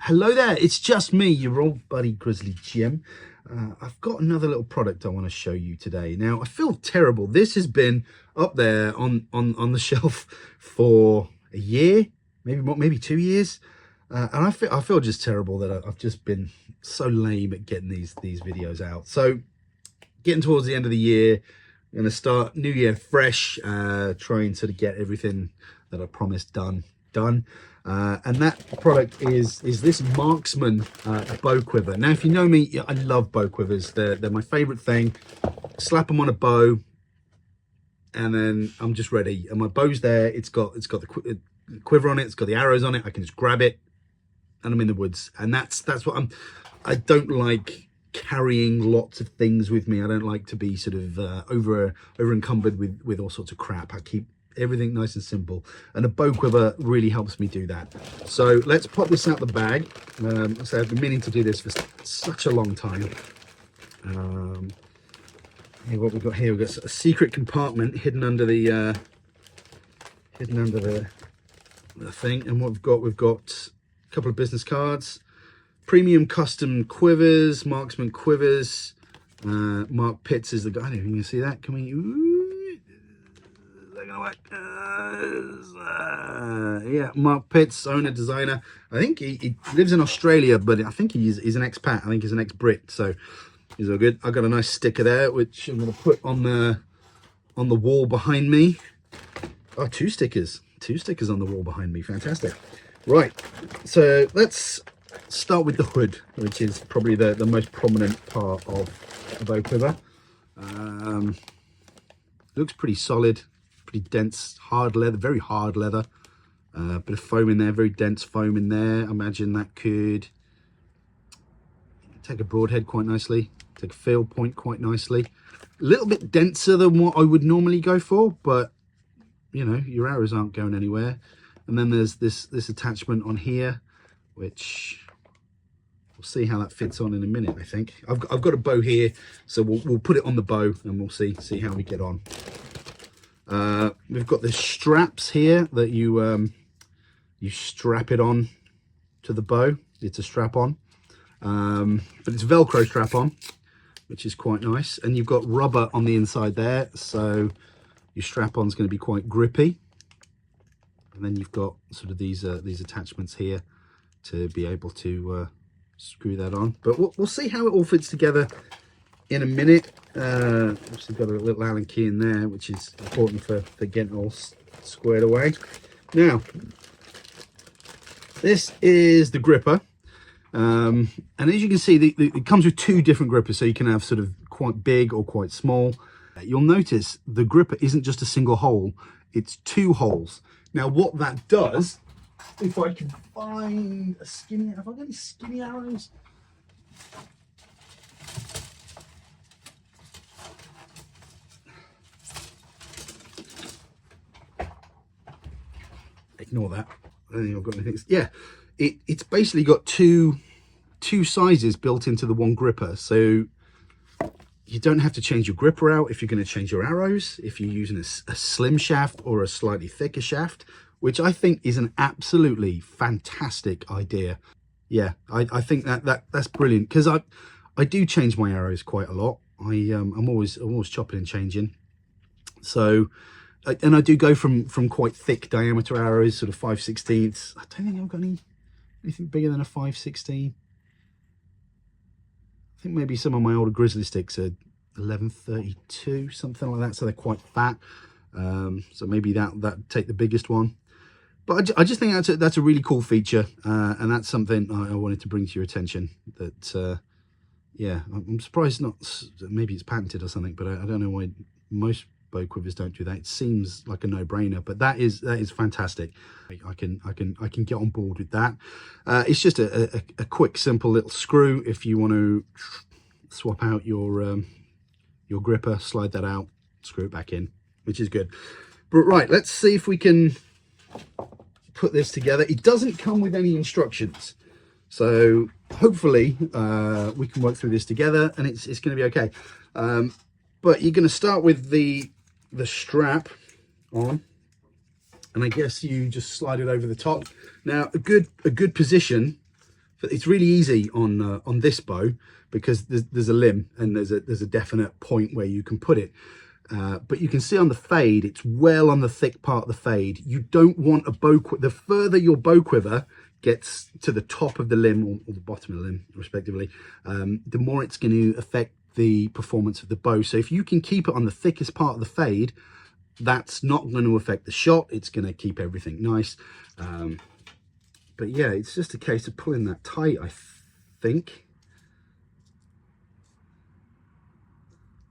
Hello there, it's just me, your old buddy Grizzly Jim. I've got another little product I want to show you today. Now, I feel terrible. This has been up there on the shelf for a year, maybe 2 years. And I feel just terrible that I've just been so lame at getting these videos out. So getting towards the end of the year, I'm going to start new year fresh, trying to get everything that I promised done. And that product is this Marksman bow quiver. Now, if you know me, I love bow quivers. They're my favorite thing. Slap them on a bow, and then I'm just ready. And my bow's there. It's got the quiver on it. It's got the arrows on it. I can just grab it, and I'm in the woods. And that's what I don't like carrying lots of things with me. I don't like to be sort of over encumbered with all sorts of crap. I keep everything nice and simple, and a bow quiver really helps me do that. So let's pop this out the bag. So I've been meaning to do this for such a long time. What we've got here, we've got a secret compartment hidden under the thing. And what we've got a couple of business cards, premium custom quivers, Marksman quivers. Mark Pitts is the guy. I don't know if you can see that. Can we? Yeah, Mark Pitts, owner, designer. I think he lives in Australia, but I think he's an expat. I think he's an ex-Brit, so he's all good. I got a nice sticker there, which I'm going to put on the wall behind me. Oh, two stickers on the wall behind me. Fantastic. Right, so let's start with the hood, which is probably the most prominent part of the bow quiver. Looks pretty solid. Pretty dense, hard leather, very hard leather. Bit of foam in there, very dense foam in there. I imagine that could take a broadhead quite nicely, take a field point quite nicely. A little bit denser than what I would normally go for, but you know, your arrows aren't going anywhere. And then there's this attachment on here, which we'll see how that fits on in a minute. I think I've got a bow here, so we'll put it on the bow and we'll see how we get on. We've got the straps here that you strap it on to the bow. It's a strap on, but it's Velcro strap on, which is quite nice. And you've got rubber on the inside there, so your strap on is going to be quite grippy. And then you've got sort of these attachments here to be able to screw that on. But we'll see how it all fits together in a minute. Obviously got a little Allen key in there, which is important for getting all squared away. Now, this is the gripper, and as you can see, it comes with two different grippers, so you can have sort of quite big or quite small. You'll notice the gripper isn't just a single hole, it's two holes. Now what that does, if I can find a skinny, have I got any skinny arrows? Ignore that. I don't think I've got anything. Yeah, it's basically got two sizes built into the one gripper, so you don't have to change your gripper out if you're going to change your arrows, if you're using a slim shaft or a slightly thicker shaft, which I think is an absolutely fantastic idea. Yeah, I think that's brilliant, because I do change my arrows quite a lot. I'm always chopping and changing. So, and I do go from quite thick diameter arrows, sort of 5/16. I don't think I've got anything bigger than a 5/16. I think maybe some of my older Grizzly sticks are 11/32, something like that. So they're quite fat. So maybe that take the biggest one. But I just think that's a really cool feature, and that's something I wanted to bring to your attention. That yeah, I'm surprised maybe it's patented or something, but I don't know why most bow quivers don't do that. It seems like a no-brainer, but that is fantastic. I can get on board with that. It's just a quick, simple little screw. If you want to swap out your gripper, slide that out, screw it back in, which is good. But right, let's see if we can put this together. It doesn't come with any instructions, so hopefully we can work through this together, and it's going to be okay. But you're going to start with the strap on, and I guess you just slide it over the top. Now, a good position it's really easy on this bow because there's a limb and there's a definite point where you can put it. But you can see on the fade, it's well on the thick part of the fade. You don't want a bow quiver. The further your bow quiver gets to the top of the limb or the bottom of the limb, respectively, the more it's going to affect the performance of the bow. So if you can keep it on the thickest part of the fade, that's not going to affect the shot. It's going to keep everything nice. But yeah, it's just a case of pulling that tight, I think.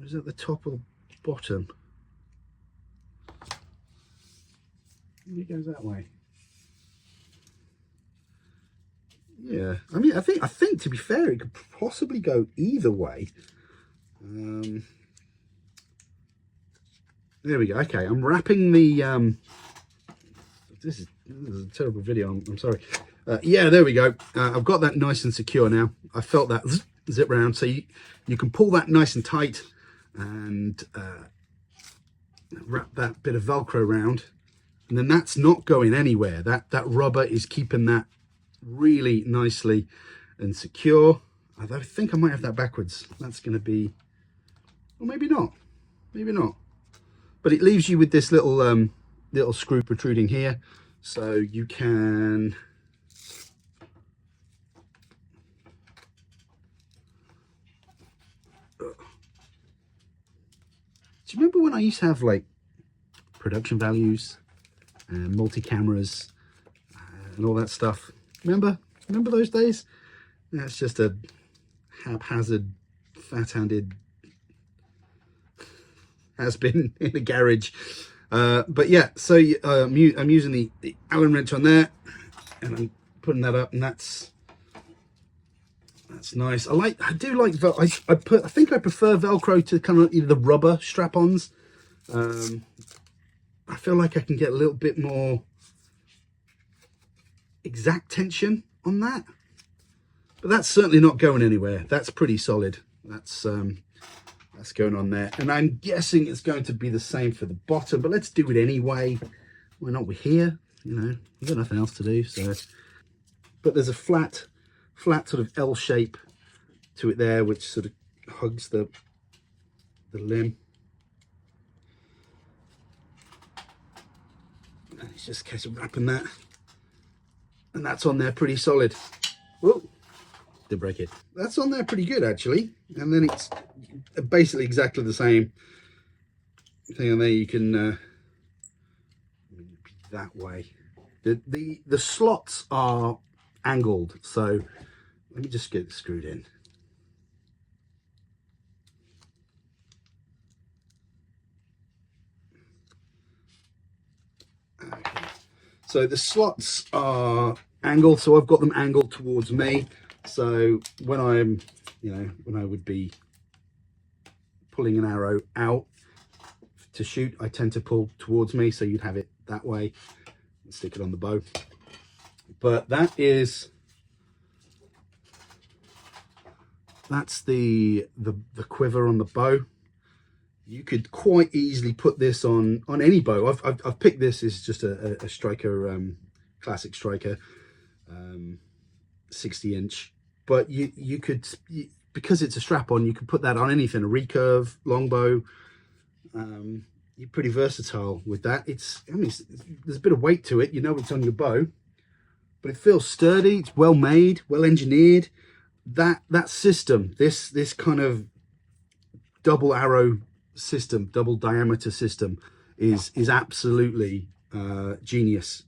Is it the top or the bottom? Maybe it goes that way. Yeah, I mean, I think to be fair, it could possibly go either way. There we go. Okay, I'm wrapping the this is a terrible video, I'm sorry. Yeah, there we go. I've got that nice and secure now. I felt that zip round, so you can pull that nice and tight and wrap that bit of Velcro around, and then that's not going anywhere. That rubber is keeping that really nicely and secure. Although I think I might have that backwards. That's going to be, or maybe not, but it leaves you with this little little screw protruding here, so you can do you remember when I used to have like production values and multi-cameras and all that stuff? Remember those days? That's just a haphazard, fat-handed has-been in a garage. But yeah, so I'm using the Allen wrench on there, and I'm putting that up, and that's nice. I do like I think I prefer Velcro to kind of either the rubber strap-ons. I feel like I can get a little bit more exact tension on that, but that's certainly not going anywhere. That's pretty solid. That's going on there, and I'm guessing it's going to be the same for the bottom, but let's do it anyway. Why not? We're here, you know, we've got nothing else to do. So, but there's a flat sort of L shape to it there, which sort of hugs the limb. And it's just a case of wrapping that, and that's on there pretty solid. Whoa, did break it. That's on there pretty good actually, and then it's basically exactly the same thing on there. You can that way. The slots are angled, so let me just get it screwed in. Okay. So the slots are angled, so I've got them angled towards me. So when I'm, you know, when I would be pulling an arrow out to shoot, I tend to pull towards me, so you'd have it that way and stick it on the bow. But that's the quiver on the bow. You could quite easily put this on any bow. I've picked this as just a striker, classic striker, 60-inch. But you could, because it's a strap-on, you could put that on anything, a recurve, longbow. You're pretty versatile with that. I mean, there's a bit of weight to it. You know it's on your bow, but it feels sturdy. It's well made, well engineered. That system, this kind of double arrow system, double diameter system, is absolutely genius.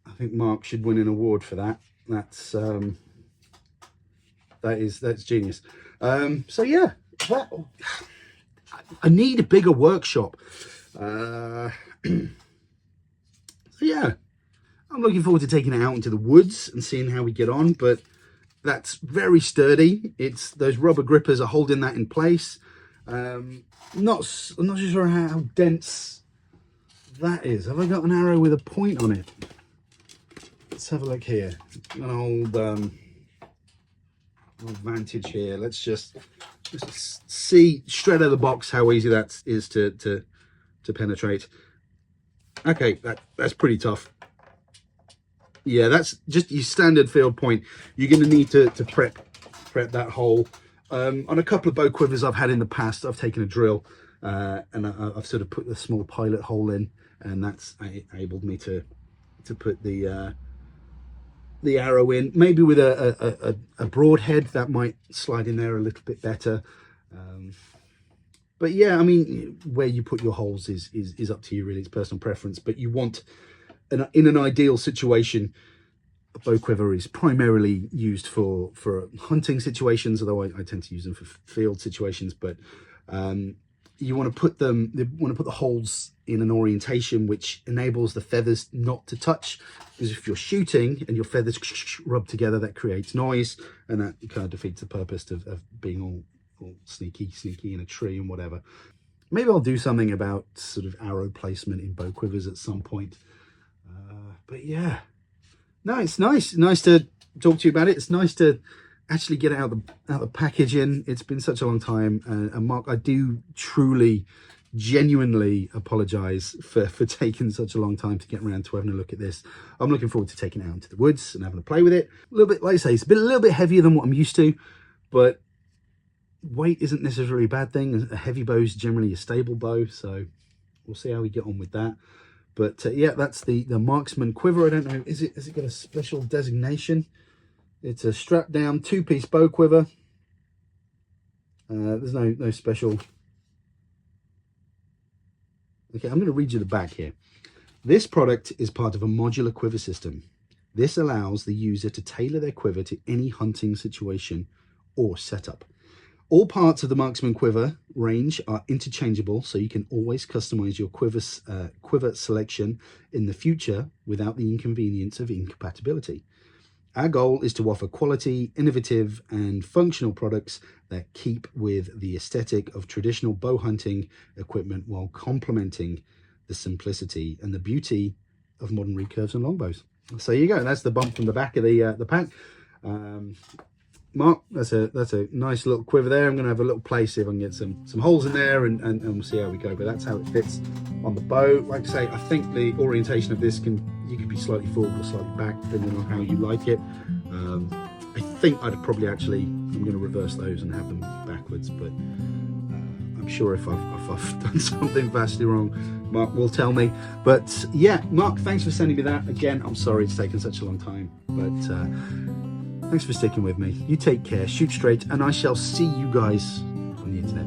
I think Mark should win an award for that. That's genius. So yeah, I need a bigger workshop. So yeah, I'm looking forward to taking it out into the woods and seeing how we get on, but that's very sturdy. Those rubber grippers are holding that in place. I'm not sure how dense that is. Have I got an arrow with a point on it? Let's have a look here. An old Vantage here. Let's just see straight out of the box how easy that is to penetrate. Okay, that's pretty tough. Yeah, that's just your standard field point. You're going to need to prep that hole. On a couple of bow quivers I've had in the past, I've taken a drill and I've sort of put a small pilot hole in, and that's enabled me to put the arrow in. Maybe with a broad head, that might slide in there a little bit better. But yeah, I mean, where you put your holes is up to you, really. It's personal preference. But you want, in an ideal situation, a bow quiver is primarily used for hunting situations, although I tend to use them for field situations. But you want to put the holes in an orientation which enables the feathers not to touch, because if you're shooting and your feathers rub together, that creates noise, and that kind of defeats the purpose of being all sneaky in a tree and whatever. Maybe I'll do something about sort of arrow placement in bow quivers at some point. But yeah, no, it's nice to talk to you about it. It's nice to actually get it out the packaging. It's been such a long time, and Mark, I do truly, genuinely apologize for taking such a long time to get around to having a look at this. I'm looking forward to taking it out into the woods and having a play with it. A little bit, like I say, it's a little bit heavier than what I'm used to, but weight isn't necessarily a bad thing. A heavy bow is generally a stable bow, so we'll see how we get on with that. But yeah, that's the Marksman quiver. I don't know, has it got a special designation? It's a strap down 2-piece bow quiver. There's no special. Okay, I'm going to read you the back here. This product is part of a modular quiver system. This allows the user to tailor their quiver to any hunting situation or setup. All parts of the Marksman quiver range are interchangeable, so you can always customize your quiver selection in the future without the inconvenience of incompatibility. Our goal is to offer quality, innovative, and functional products that keep with the aesthetic of traditional bow hunting equipment while complementing the simplicity and the beauty of modern recurves and longbows. So there you go. That's the bump from the back of the pack. Mark, that's a nice little quiver there. I'm going to have a little play, see if I can get some holes in there, and we'll see how we go. But that's how it fits on the bow. Like I say, I think the orientation of this you could be slightly forward or slightly back, depending on how you like it. I think I'd probably I'm going to reverse those and have them backwards, but I'm sure if I've done something vastly wrong, Mark will tell me. But yeah, Mark, thanks for sending me that. Again, I'm sorry it's taken such a long time, but thanks for sticking with me. You take care, shoot straight, and I shall see you guys on the internet.